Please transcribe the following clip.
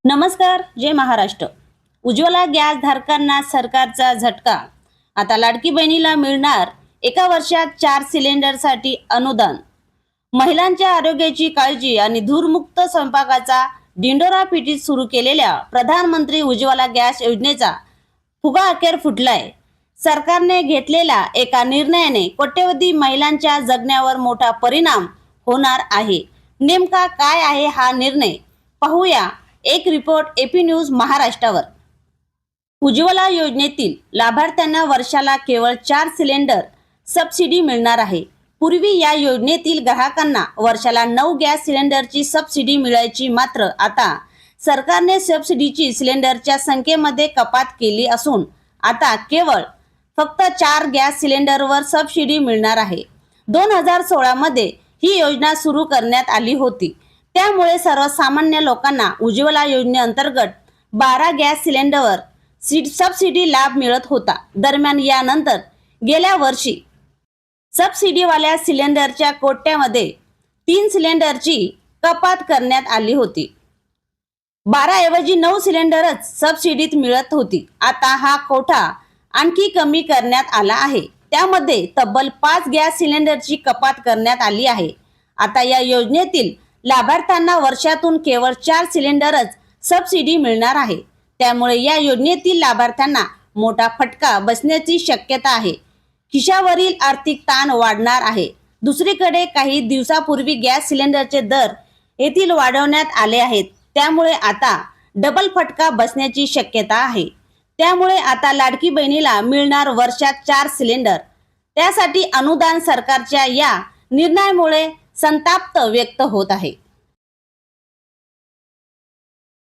नमस्कार, जय महाराष्ट्र। उज्ज्वला गॅस धारकांना सरकारचा झटका। आता लाडकी बहिणीला मिळणार एका वर्षात 4 सिलेंडरसाठी अनुदान। महिलांच्या आरोग्याची काळजी आणि धूरमुक्त स्वयंपाकाचा दिंडोरा पिटीत सुरू केलेल्या प्रधानमंत्री उज्ज्वला गॅस योजनेचा फुगा अखेर फुटलाय। सरकारने घेतलेल्या एका निर्णयाने कोट्यवधी महिलांच्या जगण्यावर मोठा परिणाम होणार आहे। नेमका काय आहे हा निर्णय, पाहूया एक रिपोर्ट एपी न्यूज महाराष्ट्रावर। उज्ज्वला योजनेतील लाभार्थ्यांना वर्षाला केवळ 4 सिलेंडर सबसिडी मिळणार आहे। पूर्वी या योजनेतील ग्राहकांना वर्षाला 9 गॅस सिलेंडरची सबसिडी मिळायची, मात्र आता सरकारने सबसिडीची सिलेंडरच्या संख्येमध्ये कपात केली असून आता केवळ फक्त 4 गॅस सिलेंडरवर सबसिडी मिळणार आहे। 2016 मध्ये ही योजना सुरू करण्यात आली होती, त्यामुळे सर्वसामान्य लोकांना उज्ज्वला योजनेअंतर्गत 12 गॅस सिलेंडरवर सबसिडी लाभ मिळत होता। दरम्यान यानंतर गेल्या वर्षी सबसिडीवाल्या सिलेंडरच्या कोट्यामध्ये 3 सिलेंडरची कपात करण्यात आली होती। 12 ऐवजी 9 सिलेंडरच सबसिडीत मिळत होती। आता हा कोटा आणखी कमी करण्यात आला आहे, त्यामध्ये तब्बल 5 गॅस सिलेंडरची कपात करण्यात आली आहे। आता या योजनेतील लाभार्थ्यांना वर्षातून केवळ 4 सिलेंडरच सबसिडी मिळणार आहे, त्यामुळे या योजनेतील लाभार्थ्यांना मोठा फटका बसण्याची शक्यता आहे। खिशावरील आर्थिक ताण वाढणार आहे। दुसरीकडे काही दिवसापूर्वी गॅस सिलेंडरचे दर येथील वाढवण्यात आले आहेत, त्यामुळे आता डबल फटका बसण्याची शक्यता आहे। त्यामुळे आता लाडकी बहिणीला मिळणार वर्षात 4 सिलेंडर, त्यासाठी अनुदान। सरकारच्या या निर्णयामुळे संताप व्यक्त होत आहे।